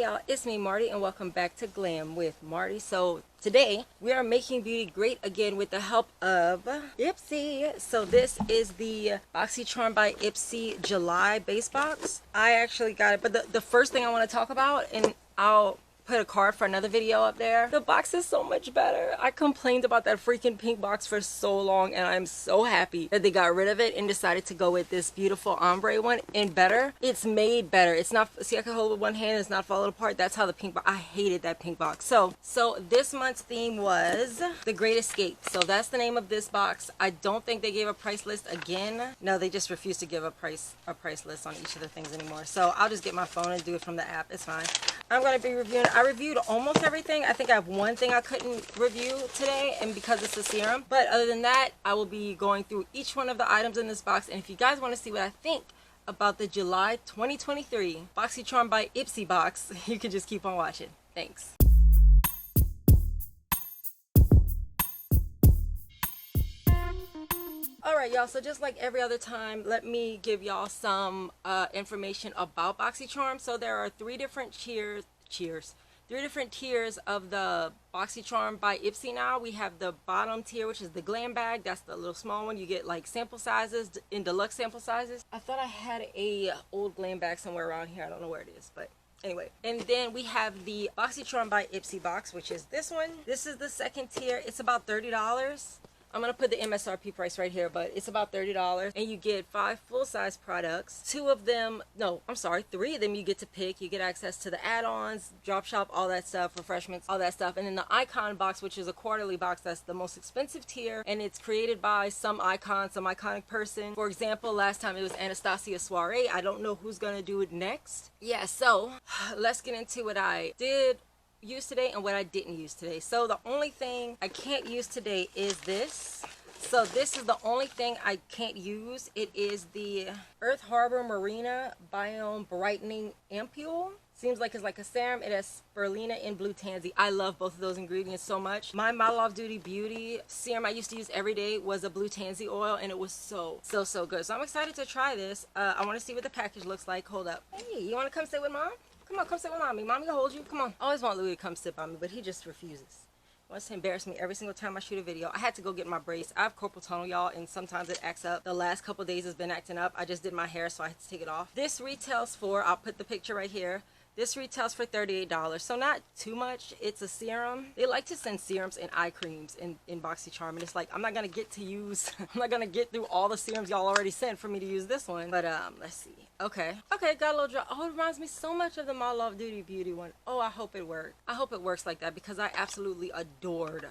Hey y'all, it's me Marty and welcome back to Glam with Marty. So today we are making beauty great again with the help of Ipsy. So this is the Boxycharm by Ipsy July base box. I actually got it, but the first thing I want to talk about, and I'll put a card for another video up there. The box is so much better. I complained about that freaking pink box for so long, and I'm so happy that they got rid of it and decided to go with this beautiful ombre one and better. It's made better. It's not, see, I can hold it with one hand, it's not falling apart. That's how the pink box, I hated that pink box. So this month's theme was The Great Escape. So that's the name of this box. I don't think they gave a price list again. No, they just refused to give a price list on each of the things anymore. So I'll just get my phone and do it from the app. It's fine. I'm going to be reviewing, I reviewed almost everything. I think I have one thing I couldn't review today, and because it's a serum. But other than that, I will be going through each one of the items in this box. And if you guys want to see what I think about the July 2023 Boxycharm by Ipsy box, you can just keep on watching. Thanks. Alright y'all, so just like every other time, let me give y'all some information about Boxycharm. So there are three different tiers of the Boxycharm by Ipsy now. We have the bottom tier, which is the glam bag. That's the little small one. You get like sample sizes, in deluxe sample sizes. I thought I had a old glam bag somewhere around here. I don't know where it is, but anyway. And then we have the Boxycharm by Ipsy box, which is this one. This is the second tier. It's about $30. I'm going to put the MSRP price right here, but it's about $30. And you get 5 full-size products. 3 of them you get to pick. You get access to the add-ons, drop shop, all that stuff, refreshments, all that stuff. And then the icon box, which is a quarterly box, that's the most expensive tier. And it's created by some icon, some iconic person. For example, last time it was Anastasia Soiree. I don't know who's going to do it next. Yeah, so let's get into what I did use today and what I didn't use today. So the only thing I can't use today is this. So this is the only thing I can't use. It is the Earth Harbor Marina Biome Brightening Ampule. Seems like it's like a serum. It has spirulina and blue tansy. I love both of those ingredients so much. My Model Off Duty Beauty serum I used to use every day was a blue tansy oil, and it was so good. So I'm excited to try this. I want to see what the package looks like. Hold up. Hey, you want to come sit with Mom? Come on, come sit with Mommy. Mommy will hold you. Come on. I always want Louis to come sit by me, but he just refuses. He wants to embarrass me every single time I shoot a video. I had to go get my brace. I have carpal tunnel, y'all, and sometimes it acts up. The last couple days it's been acting up. I just did my hair, so I had to take it off. This retails for, I'll put the picture right here. This retails for $38, so not too much. It's a serum. They like to send serums and eye creams in Boxycharm, and it's like, I'm not gonna get through all the serums y'all already sent for me to use this one. But let's see. Okay, got a little drop. Oh, it reminds me so much of the Model Off Duty Beauty one. Oh, I hope it works. I hope it works like that, because I absolutely adored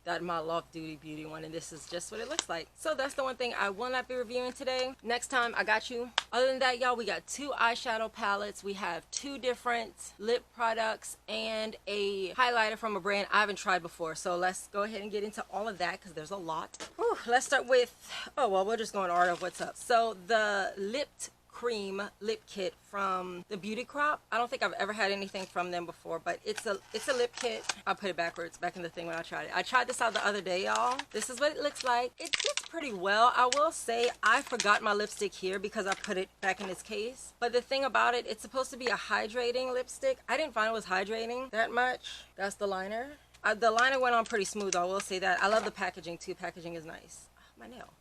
that Model Off Duty Beauty one, and this is just what it looks like. So that's the one thing I will not be reviewing today. Next time, I got you. Other than that, y'all, we got 2 eyeshadow palettes. We have 2 different lip products and a highlighter from a brand I haven't tried before. So let's go ahead and get into all of that, because there's a lot. Whew, let's start with, oh, well, we'll just go in order of what's up. So the Lipped Cream lip kit from the Beauty Crop. I don't think I've ever had anything from them before, but it's a lip kit. I'll put it backwards, back in the thing when I tried it. I tried this out the other day, y'all. This is what it looks like. It fits pretty well. I will say I forgot my lipstick here because I put it back in its case. But the thing about it, it's supposed to be a hydrating lipstick. I didn't find it was hydrating that much. That's the liner. The liner went on pretty smooth, I will say that. I love the packaging too. Packaging is nice. Oh, my nail.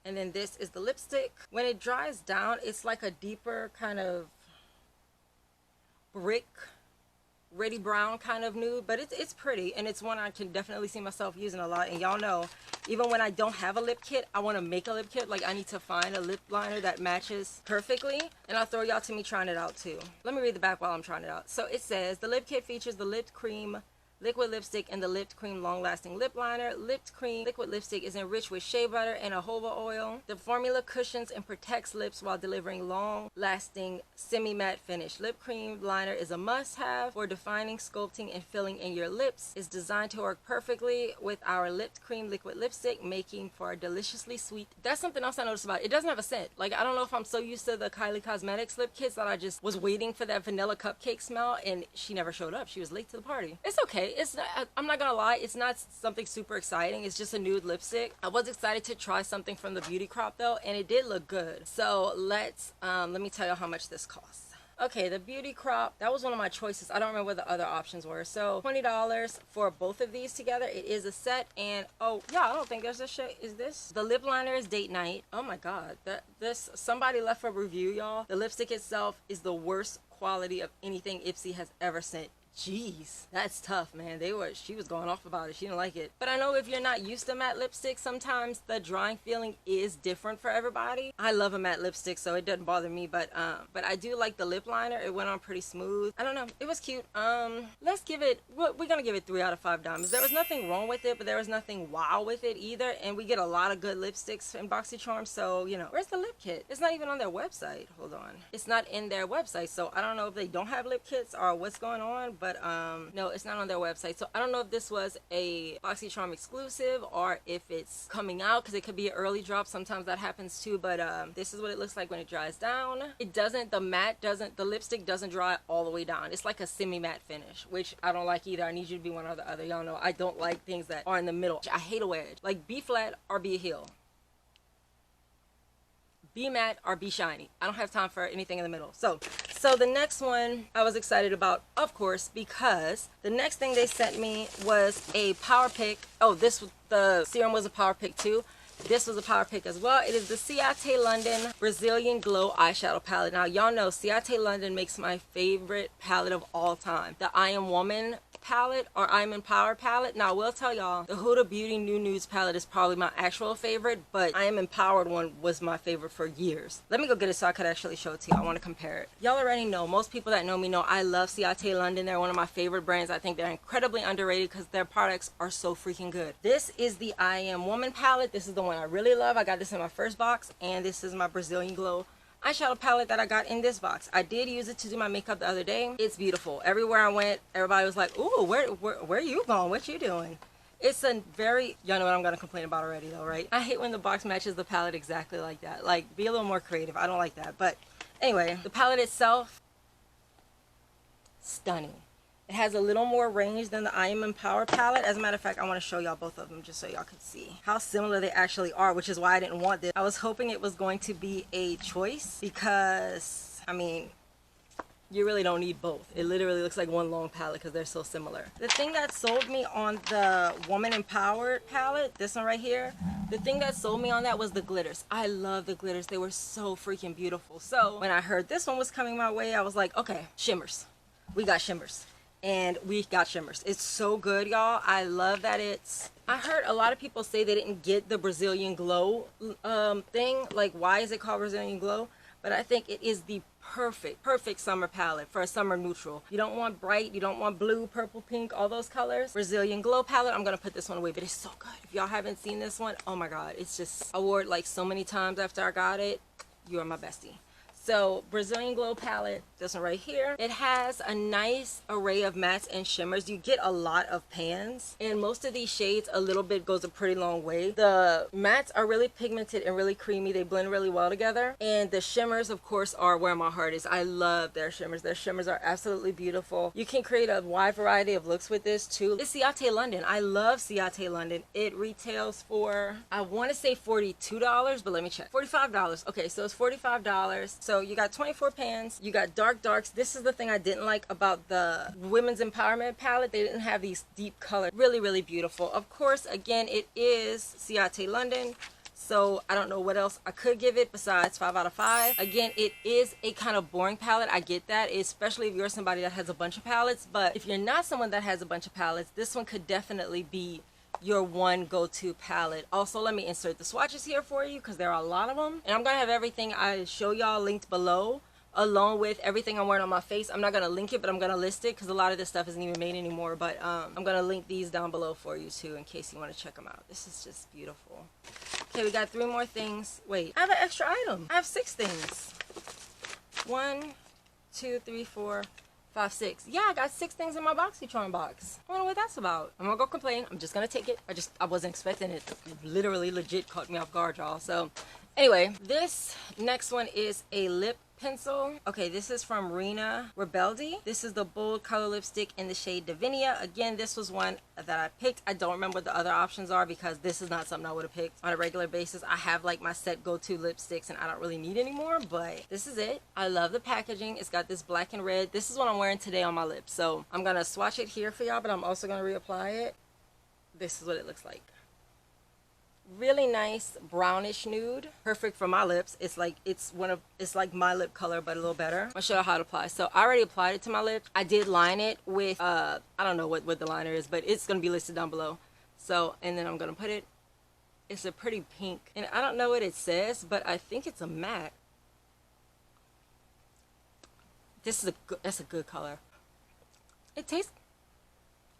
And then this is the lipstick. When it dries down, it's like a deeper kind of brick, reddy brown kind of nude, but it's pretty, and it's one I can definitely see myself using a lot. And y'all know, even when I don't have a lip kit, I want to make a lip kit. Like, I need to find a lip liner that matches perfectly, and I'll throw y'all to me trying it out too. Let me read the back while I'm trying it out. So it says, the lip kit features the Lipped Cream liquid lipstick and the Lipped Cream long-lasting lip liner. Lipped Cream liquid lipstick is enriched with shea butter and jojoba oil. The formula cushions and protects lips while delivering long-lasting semi-matte finish. Lip cream liner is a must-have for defining, sculpting, and filling in your lips. It's designed to work perfectly with our Lipped Cream liquid lipstick, making for a deliciously sweet. That's something else I noticed about it. It doesn't have a scent. Like, I don't know if I'm so used to the Kylie Cosmetics lip kits that I just was waiting for that vanilla cupcake smell, and she never showed up. She was late to the party. It's okay. It's not, I'm not gonna lie, it's not something super exciting. It's just a nude lipstick. I was excited to try something from the Beauty Crop though, and it did look good. So let me tell you how much this costs. Okay, the Beauty Crop, that was one of my choices. I don't remember what the other options were. So $20 for both of these together. It is a set, and oh yeah, I don't think there's a shade. Is this? The lip liner is Date Night. Oh my god, this somebody left a review, y'all. The lipstick itself is the worst quality of anything Ipsy has ever sent. Jeez, that's tough, man. She was going off about it. She didn't like it. But I know if you're not used to matte lipstick, sometimes the drying feeling is different for everybody. I love a matte lipstick, so it doesn't bother me. But I do like the lip liner. It went on pretty smooth. I don't know. It was cute. Let's give it. We're gonna give it 3 out of 5 diamonds. There was nothing wrong with it, but there was nothing wow with it either. And we get a lot of good lipsticks in Boxycharm, so you know. Where's the lip kit? It's not even on their website. Hold on. It's not in their website, so I don't know if they don't have lip kits or what's going on. But no, it's not on their website, so I don't know if this was a Boxycharm exclusive or if it's coming out, because it could be an early drop. Sometimes that happens too. But this is what it looks like when it dries down. It doesn't, the lipstick doesn't dry all the way down. It's like a semi-matte finish, which I don't like either. I need you to be one or the other. Y'all know I don't like things that are in the middle. I hate a wedge. Like, be flat or be a heel. Be matte or be shiny. I don't have time for anything in the middle. So the next one I was excited about, of course, because the next thing they sent me was a power pick. Oh, the serum was a power pick too. This was a power pick as well. It is the Ciaté London Brazilian Glow eyeshadow palette. Now, y'all know Ciaté London makes my favorite palette of all time. The I Am Woman palette or I'm Empowered palette. Now I will tell y'all, the Huda Beauty New Nudes palette is probably my actual favorite, but I Am Empowered one was my favorite for years. Let me go get it so I could actually show it to you. I want to compare it. Y'all already know, most people that know me know I love Ciaté London. They're one of my favorite brands. I think they're incredibly underrated because their products are so freaking good. This is the I Am Woman palette. This is the one I really love. I got this in my first box, and this is my Brazilian Glow eyeshadow palette that I got in this box. I did use it to do my makeup the other day. It's beautiful. Everywhere I went, everybody was like, ooh, where are you going? What you doing? It's a very, y'all know what I'm going to complain about already though, right? I hate when the box matches the palette exactly like that. Like, be a little more creative. I don't like that. But anyway, the palette itself, stunning. It has a little more range than the I Am Empowered palette. As a matter of fact, I want to show y'all both of them just so y'all can see how similar they actually are, which is why I didn't want this. I was hoping it was going to be a choice because, I mean, you really don't need both. It literally looks like one long palette because they're so similar. The thing that sold me on the Woman Empowered palette, this one right here, the thing that sold me on that was the glitters. I love the glitters. They were so freaking beautiful. So when I heard this one was coming my way, I was like, okay, shimmers. We got shimmers. And we got shimmers. It's so good, y'all. I love that it's... I heard a lot of people say they didn't get the Brazilian Glow thing. Like, why is it called Brazilian Glow? But I think it is the perfect summer palette for a summer neutral. You don't want bright, you don't want blue, purple, pink, all those colors. Brazilian Glow palette, I'm gonna put this one away, but it's so good. If y'all haven't seen this one, oh my god, it's just, I wore it like so many times after I got it. You are my bestie. So, Brazilian Glow palette, this one right here. It has a nice array of mattes and shimmers. You get a lot of pans. And most of these shades, a little bit goes a pretty long way. The mattes are really pigmented and really creamy. They blend really well together. And the shimmers, of course, are where my heart is. I love their shimmers. Their shimmers are absolutely beautiful. You can create a wide variety of looks with this, too. It's Ciaté London. I love Ciaté London. It retails for, I want to say $42, but let me check. $45. Okay, so it's $45. So you got 24 pans, you got dark darks. This is the thing I didn't like about the Women's Empowerment palette. They didn't have these deep colors. Really, really beautiful. Of course, again, it is Ciaté London, so I don't know what else I could give it besides 5 out of 5. Again, it is a kind of boring palette. I get that, especially if you're somebody that has a bunch of palettes. But if you're not someone that has a bunch of palettes, this one could definitely be your one go-to palette. Also, let me insert the swatches here for you because there are a lot of them, and I'm gonna have everything I show y'all linked below, along with everything I'm wearing on my face. I'm not gonna link it, but I'm gonna list it because a lot of this stuff isn't even made anymore. But I'm gonna link these down below for you too in case you want to check them out. This is just beautiful. Okay, we got 3 more things. Wait, I have an extra item. I have 6 things. 1, 2, 3, 4, 5, 6. Yeah, I got 6 things in my Boxycharm box. I wonder what that's about. I'm gonna go complain. I'm just gonna take it. I wasn't expecting it. It literally legit caught me off guard, y'all. So anyway, this next one is a lip pencil. Okay, this is from Rena Rebeldi. This is the bold color lipstick in the shade Davinia. Again, this was one that I picked. I don't remember what the other options are because this is not something I would have picked on a regular basis. I have like my set go-to lipsticks and I don't really need anymore, but this is it. I love the packaging. It's got this black and red. This is what I'm wearing today on my lips. So I'm gonna swatch it here for y'all, but I'm also gonna reapply it. This is what it looks like. Really nice brownish nude, perfect for my lips. It's like like my lip color but a little better. I'll show you how to apply. So I already applied it to my lips. I did line it with I don't know what the liner is, but it's gonna be listed down below. So, and then I'm gonna put it, it's a pretty pink, and I don't know what it says, but I think it's a matte. That's a good color. It tastes,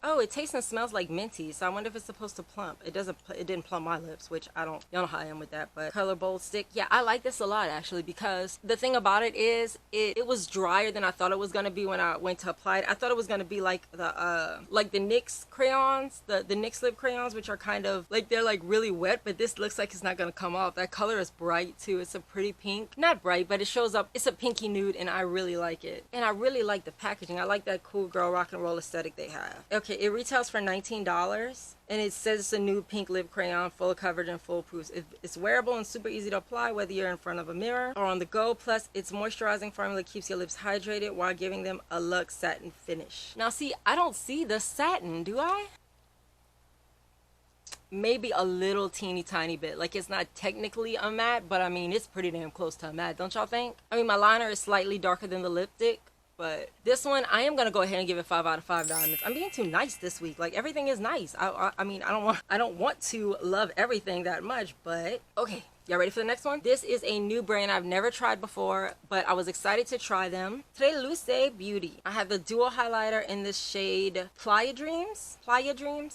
oh, it tastes and smells like minty, so I wonder if it's supposed to plump. It didn't plump my lips, which y'all know how I am with that, but color bold stick. Yeah, I like this a lot actually, because the thing about it is it was drier than I thought it was going to be when I went to apply it. I thought it was going to be like the NYX crayons, the NYX lip crayons, which are kind of like, they're like really wet, but this looks like it's not going to come off. That color is bright too. It's a pretty pink. Not bright, but it shows up. It's a pinky nude and I really like it. And I really like the packaging. I like that cool girl rock and roll aesthetic they have. Okay, it retails for $19 and it says it's a nude pink lip crayon, full coverage and foolproof. It's wearable and super easy to apply whether you're in front of a mirror or on the go. Plus its moisturizing formula keeps your lips hydrated while giving them a luxe satin finish. Now see, I don't see the satin, do I? Maybe a little teeny tiny bit. Like, it's not technically a matte, but I mean it's pretty damn close to a matte, don't y'all think? I mean, my liner is slightly darker than the lipstick, but this one, I am gonna go ahead and give it 5 out of 5 diamonds. I'm being too nice this week. Like, everything is nice. I mean, I don't want to love everything that much, but okay. Y'all ready for the next one? This is a new brand I've never tried before, but I was excited to try them. Treluce Beauty. I have the dual highlighter in this shade Playa Dreams.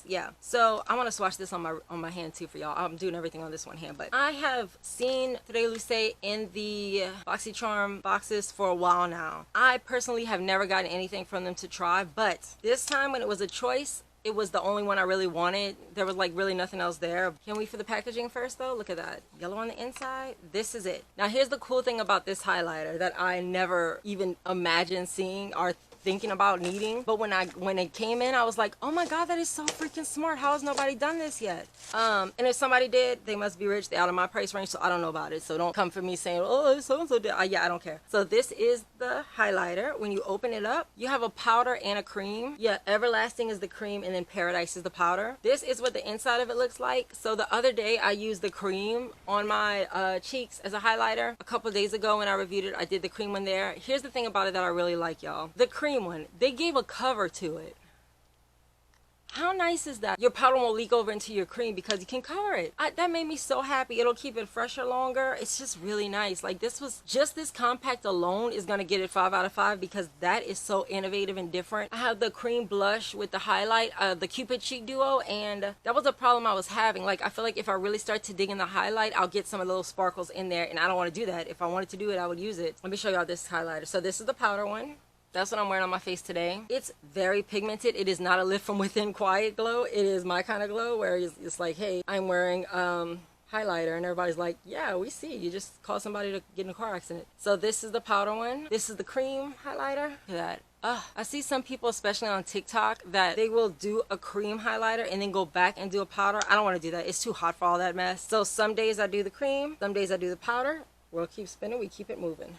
Yeah. So I want to swatch this on my hand too for y'all. I'm doing everything on this one hand, but I have seen Treluce in the Boxycharm boxes for a while now. I personally have never gotten anything from them to try, but this time when it was a choice, it was the only one I really wanted. There was like really nothing else there. Can't wait for the packaging first though. Look at that. Yellow on the inside. This is it. Now here's the cool thing about this highlighter that I never even imagined seeing or thinking about needing, but when it came in, I was like, oh my god, that is so freaking smart. How has nobody done this yet? And if somebody did, they must be rich. They're out of my price range, so I don't know about it. So don't come for me saying, oh, so-and-so did. Yeah, I don't care. So this is the highlighter. When you open it up, you have a powder and a cream. Yeah, Everlasting is the cream and then Paradise is the powder. This is what the inside of it looks like. So the other day I used the cream on my cheeks as a highlighter. A couple days ago when I reviewed it, I did the cream one there. Here's the thing about it that I really like, y'all. The cream one, they gave a cover to it. How nice is that? Your powder won't leak over into your cream because you can cover it. That made me so happy. It'll keep it fresher longer. It's just really nice. Like, this compact alone is gonna get it 5 out of 5 because that is so innovative and different. I have the cream blush with the highlight, the Cupid Cheek Duo, and that was a problem I was having. Like, I feel like if I really start to dig in the highlight, I'll get some of the little sparkles in there, and I don't want to do that. If I wanted to do it, I would use it. Let me show y'all this highlighter. So this is the powder one. That's what I'm wearing on my face today. It's very pigmented. It is not a lift from within quiet glow. It is my kind of glow where it's like, hey, I'm wearing highlighter, and everybody's like, yeah, we see. You just caused somebody to get in a car accident. So this is the powder one. This is the cream highlighter. Look at that. I see some people, especially on TikTok, that they will do a cream highlighter and then go back and do a powder. I don't want to do that. It's too hot for all that mess. So some days I do the cream, some days I do the powder. World keeps spinning, we keep it moving.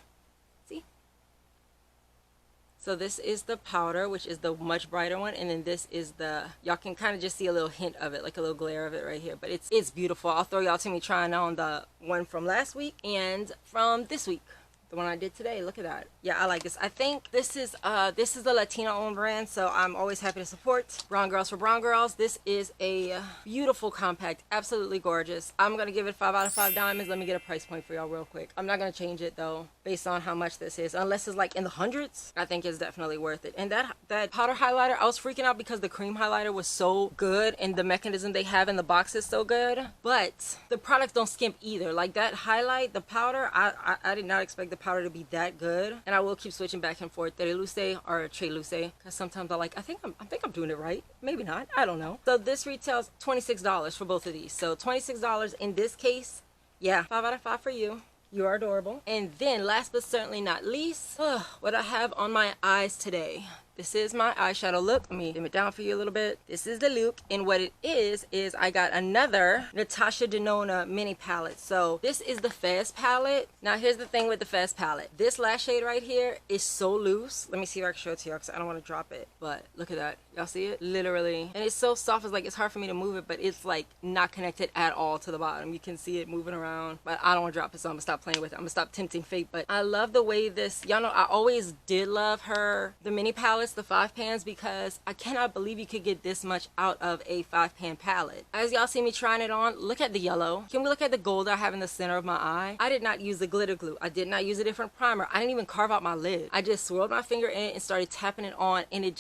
So this is the powder, which is the much brighter one, and then this is the, y'all can kind of just see a little hint of it, like a little glare of it right here, but it's beautiful. I'll throw y'all to me trying on the one from last week and from this week. The one I did today. Look at that. Yeah, I like this. I think this is the Latino-owned brand, so I'm always happy to support brown girls for brown girls. This is a beautiful compact, absolutely gorgeous. I'm gonna give it 5 out of 5 diamonds. Let me get a price point for y'all real quick. I'm not gonna change it though, based on how much this is, unless it's like in the hundreds. I think it's definitely worth it. And that powder highlighter, I was freaking out because the cream highlighter was so good and the mechanism they have in the box is so good, but the products don't skimp either. Like that highlight, the powder, I did not expect the powder to be that good, and I will keep switching back and forth, Treluce or Treluce, because sometimes I think I'm doing it right, maybe not, I don't know. So this retails $26 for both of these, so $26 in this case. Yeah, 5 out of 5 for you. You are adorable. And then last but certainly not least, what I have on my eyes today. This is my eyeshadow look. Let me dim it down for you a little bit. This is the look, and what it is I got another Natasha Denona mini palette. So this is the Fez palette. Now here's the thing with the Fez palette. This last shade right here is so loose. Let me see if I can show it to you because I don't want to drop it. But look at that. Y'all see it? Literally. And it's so soft, it's like it's hard for me to move it, but it's like not connected at all to the bottom. You can see it moving around, but I don't want to drop it, so I'm gonna stop playing with it. I'm gonna stop tempting fate. But I love the way this, y'all know I always did love the mini palettes, the 5 pans, because I cannot believe you could get this much out of a 5-pan palette. As y'all see me trying it on, look at the yellow. Can we look at the gold I have in the center of my eye? I did not use the glitter glue. I did not use a different primer. I didn't even carve out my lid. I just swirled my finger in it and started tapping it on, and it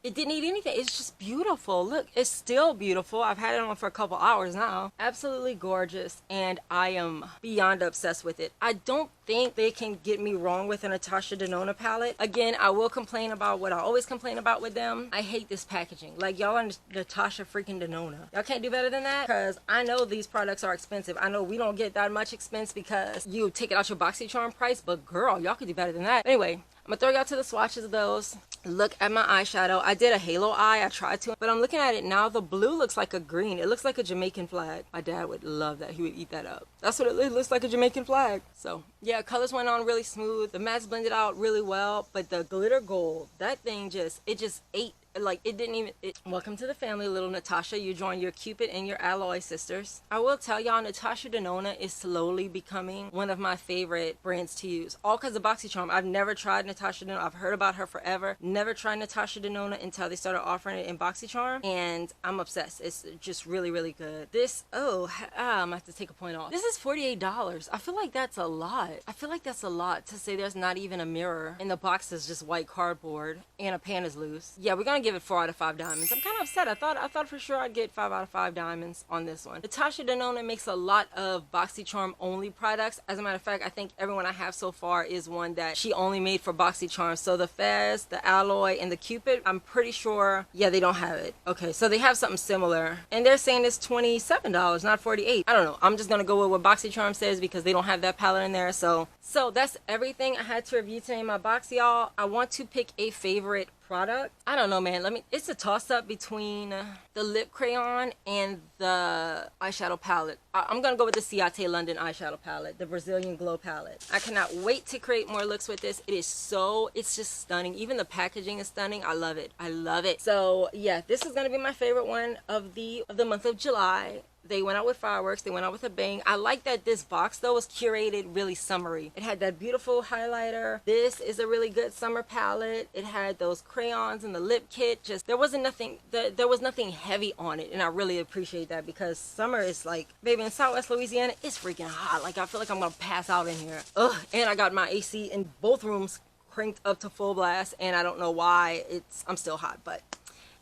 didn't need anything. It's just beautiful. Look, it's still beautiful. I've had it on for a couple hours now. Absolutely gorgeous, and I am beyond obsessed with it. I don't think they can get me wrong with a Natasha Denona palette. Again, I will complain about what I always complain about with them. I hate this packaging. Like, y'all are Natasha freaking Denona. Y'all can't do better than that, because I know these products are expensive. I know we don't get that much expense because you take it out your Boxycharm price, but girl, y'all could do better than that. Anyway, I'm gonna throw y'all to the swatches of those. Look at my eyeshadow. I did a halo eye. I tried to, but I'm looking at it now. The blue looks like a green. It looks like a Jamaican flag. My dad would love that. He would eat that up. That's what it looks like, a Jamaican flag. So yeah, colors went on really smooth. The mattes blended out really well, but the glitter gold, that thing it just ate. Like, it didn't even, welcome to the family, little Natasha. You join your Cupid and your Alloy sisters. I will tell y'all, Natasha Denona is slowly becoming one of my favorite brands to use. All because of Boxycharm. I've never tried Natasha Denona. I've heard about her forever. Never tried Natasha Denona until they started offering it in Boxycharm, and I'm obsessed. It's just really, really good. This, I'm gonna have to take a point off. This is $48. I feel like that's a lot. I feel like that's a lot to say there's not even a mirror, and the box is just white cardboard, and a pan is loose. Yeah, we're gonna give it 4 out of 5 diamonds. I'm kind of upset. I thought for sure I'd get 5 out of 5 diamonds on this one. Natasha Denona makes a lot of Boxycharm only products. As a matter of fact, I think everyone I have so far is one that she only made for Boxycharm. So the Fez, the Alloy, and the Cupid, I'm pretty sure, yeah, they don't have it. Okay, so they have something similar, and they're saying it's $27, not $48. I don't know. I'm just gonna go with what Boxycharm says because they don't have that palette in there. So that's everything I had to review today in my box, y'all. I want to pick a favorite product. I don't know, man. It's a toss-up between the lip crayon and the eyeshadow palette. I'm gonna go with the Ciaté London eyeshadow palette, the Brazilian Glow palette. I cannot wait to create more looks with this. It's just stunning. Even the packaging is stunning. I love it. I love it. So yeah, this is gonna be my favorite one of the month of July. They went out with fireworks. They went out with a bang. I like that this box, though, was curated really summery. It had that beautiful highlighter. This is a really good summer palette. It had those crayons and the lip kit. Just, there was nothing heavy on it, and I really appreciate that because summer is like, baby, in Southwest Louisiana, it's freaking hot. Like, I feel like I'm gonna pass out in here. Ugh, and I got my AC in both rooms cranked up to full blast, and I don't know why I'm still hot, but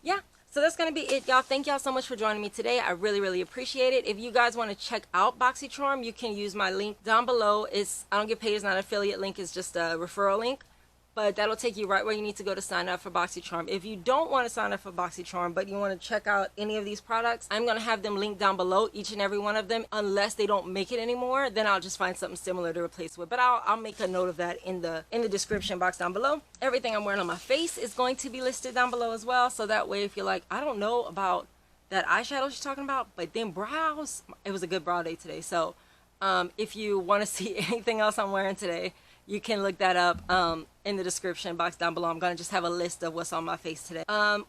yeah. So that's going to be it, y'all. Thank y'all so much for joining me today. I really, really appreciate it. If you guys want to check out Boxycharm, you can use my link down below. I don't get paid. It's not an affiliate link. It's just a referral link. But that'll take you right where you need to go to sign up for Boxycharm. If you don't want to sign up for Boxycharm, but you want to check out any of these products, I'm going to have them linked down below, each and every one of them. Unless they don't make it anymore, then I'll just find something similar to replace with. But I'll make a note of that in the description box down below. Everything I'm wearing on my face is going to be listed down below as well. So that way, if you're like, I don't know about that eyeshadow she's talking about, but then brows, it was a good brow day today. So if you want to see anything else I'm wearing today, you can look that up in the description box down below. I'm going to just have a list of what's on my face today.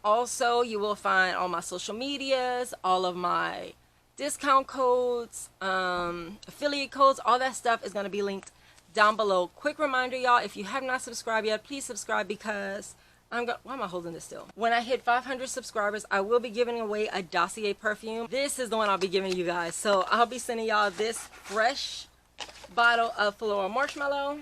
Also, you will find all my social medias, all of my discount codes, affiliate codes, all that stuff is going to be linked down below. Quick reminder, y'all, if you have not subscribed yet, please subscribe because why am I holding this still? When I hit 500 subscribers, I will be giving away a Dossier perfume. This is the one I'll be giving you guys. So I'll be sending y'all this fresh bottle of Floral Marshmallow.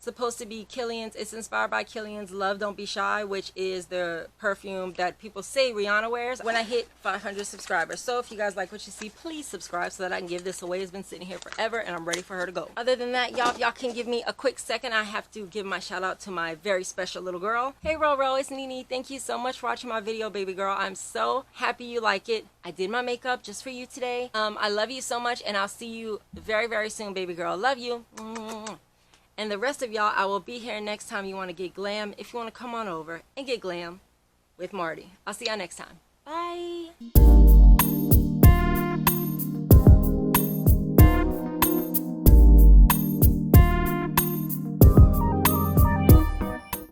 supposed to be Kilian's. It's inspired by Kilian's Love Don't Be Shy, which is the perfume that people say Rihanna wears when I hit 500 subscribers. So if you guys like what you see, please subscribe so that I can give this away. It's been sitting here forever and I'm ready for her to go. Other than that, y'all, if y'all can give me a quick second, I have to give my shout out to my very special little girl. Hey Roro, it's Nene. Thank you so much for watching my video, baby girl. I'm so happy you like it. I did my makeup just for you today. I love you so much and I'll see you very, very soon, baby girl. Love you. And the rest of y'all, I will be here next time you want to get glam. If you want to come on over and get glam with Marty. I'll see y'all next time. Bye.